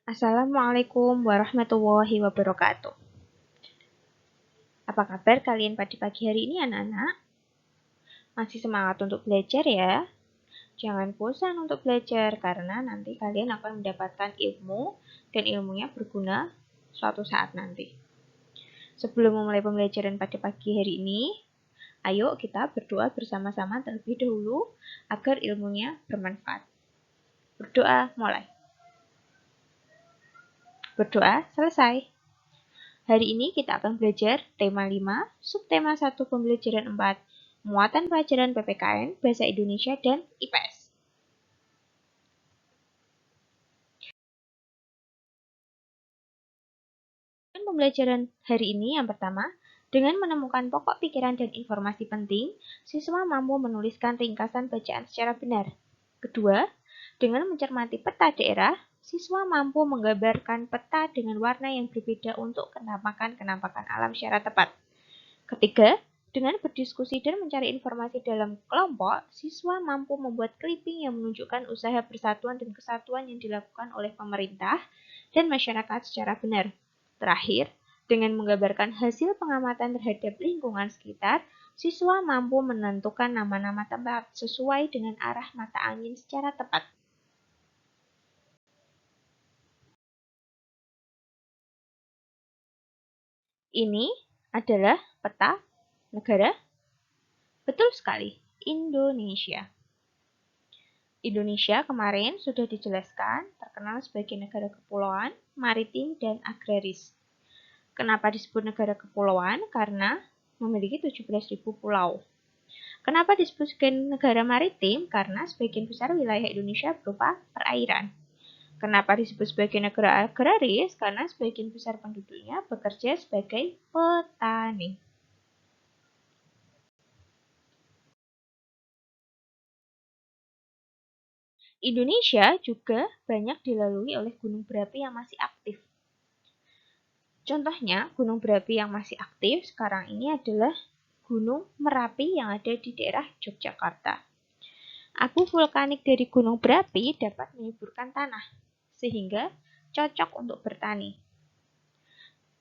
Assalamualaikum warahmatullahi wabarakatuh. Apa kabar kalian pada pagi hari ini anak-anak? Masih semangat untuk belajar ya? Jangan bosan untuk belajar karena nanti kalian akan mendapatkan ilmu dan ilmunya berguna suatu saat nanti. Sebelum memulai pembelajaran pada pagi hari ini, ayo kita berdoa bersama-sama terlebih dahulu agar ilmunya bermanfaat. Berdoa mulai. Berdoa selesai. Hari ini kita akan belajar tema 5, subtema 1 pembelajaran 4, muatan pelajaran PPKN, Bahasa Indonesia, dan IPS. Pembelajaran hari ini yang pertama, dengan menemukan pokok pikiran dan informasi penting, siswa mampu menuliskan ringkasan bacaan secara benar. Kedua, dengan mencermati peta daerah, siswa mampu menggambarkan peta dengan warna yang berbeda untuk kenampakan alam secara tepat. Ketiga, dengan berdiskusi dan mencari informasi dalam kelompok, siswa mampu membuat clipping yang menunjukkan usaha persatuan dan kesatuan yang dilakukan oleh pemerintah dan masyarakat secara benar. Terakhir, dengan menggambarkan hasil pengamatan terhadap lingkungan sekitar, siswa mampu menentukan nama-nama tempat sesuai dengan arah mata angin secara tepat. Ini adalah peta negara. Betul sekali, Indonesia. Indonesia kemarin sudah dijelaskan terkenal sebagai negara kepulauan, maritim, dan agraris. Kenapa disebut negara kepulauan? Karena memiliki 17.000 pulau. Kenapa disebut sebagai negara maritim? Karena sebagian besar wilayah Indonesia berupa perairan. Kenapa disebut sebagai negara agraris? Karena sebagian besar penduduknya bekerja sebagai petani. Indonesia juga banyak dilalui oleh gunung berapi yang masih aktif. Contohnya, gunung berapi yang masih aktif sekarang ini adalah Gunung Merapi yang ada di daerah Yogyakarta. Abu vulkanik dari gunung berapi dapat menyuburkan tanah, sehingga cocok untuk bertani.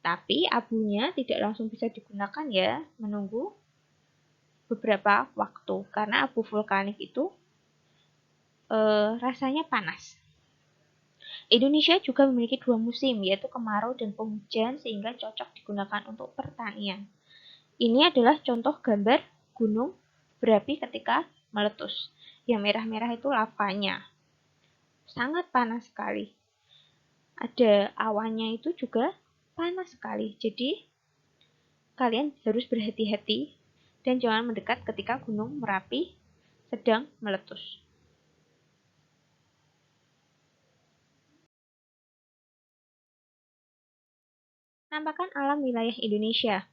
Tapi abunya tidak langsung bisa digunakan ya, menunggu beberapa waktu, karena abu vulkanik itu rasanya panas. Indonesia juga memiliki 2 musim, yaitu kemarau dan penghujan, sehingga cocok digunakan untuk pertanian. Ini adalah contoh gambar gunung berapi ketika meletus. Yang merah-merah itu lavanya. Sangat panas sekali. Ada awannya itu juga panas sekali. Jadi, kalian harus berhati-hati dan jangan mendekat ketika gunung Merapi sedang meletus. Penampakan alam wilayah Indonesia.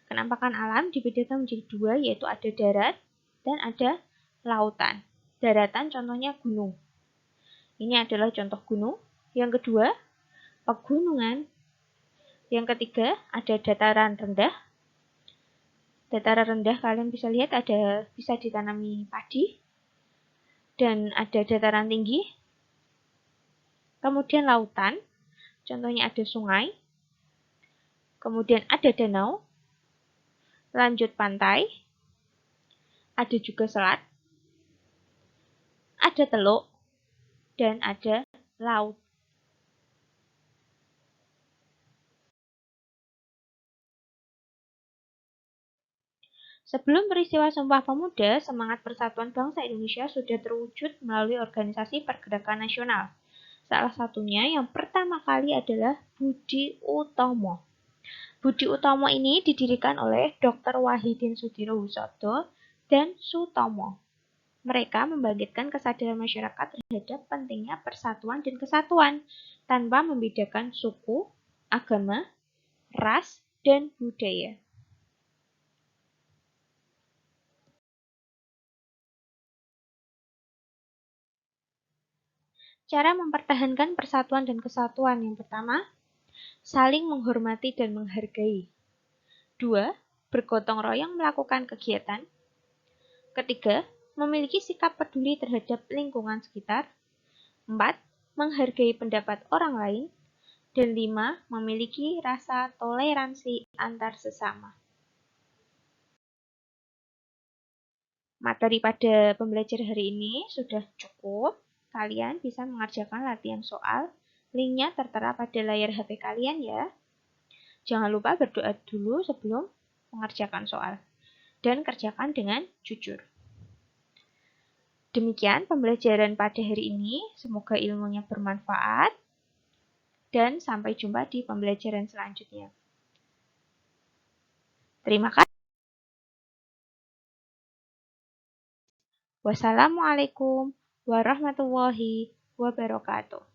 Penampakan alam dibedakan menjadi 2, yaitu ada darat dan ada lautan. Daratan contohnya gunung. Ini adalah contoh gunung. Yang kedua, pegunungan. Yang ketiga, ada dataran rendah. Dataran rendah kalian bisa lihat bisa ditanami padi. Dan ada dataran tinggi. Kemudian lautan. Contohnya ada sungai. Kemudian ada danau. Lanjut pantai. Ada juga selat. Ada teluk. Dan ada laut. Sebelum peristiwa Sumpah Pemuda, semangat persatuan bangsa Indonesia sudah terwujud melalui organisasi pergerakan nasional. Salah satunya yang pertama kali adalah Budi Utomo. Budi Utomo ini didirikan oleh Dr. Wahidin Sudirohusodo dan Sutomo. Mereka membangkitkan kesadaran masyarakat terhadap pentingnya persatuan dan kesatuan tanpa membedakan suku, agama, ras, dan budaya. Cara mempertahankan persatuan dan kesatuan yang pertama, saling menghormati dan menghargai. 2. Bergotong royong melakukan kegiatan. Ketiga, memiliki sikap peduli terhadap lingkungan sekitar. 4. menghargai pendapat orang lain, dan 5. Memiliki rasa toleransi antar sesama. Materi pada pembelajaran hari ini sudah cukup. Kalian bisa mengerjakan latihan soal. Linknya tertera pada layar HP kalian ya. Jangan lupa berdoa dulu sebelum mengerjakan soal. Dan kerjakan dengan jujur. Demikian pembelajaran pada hari ini. Semoga ilmunya bermanfaat. Dan sampai jumpa di pembelajaran selanjutnya. Terima kasih. Wassalamualaikum warahmatullahi wabarakatuh.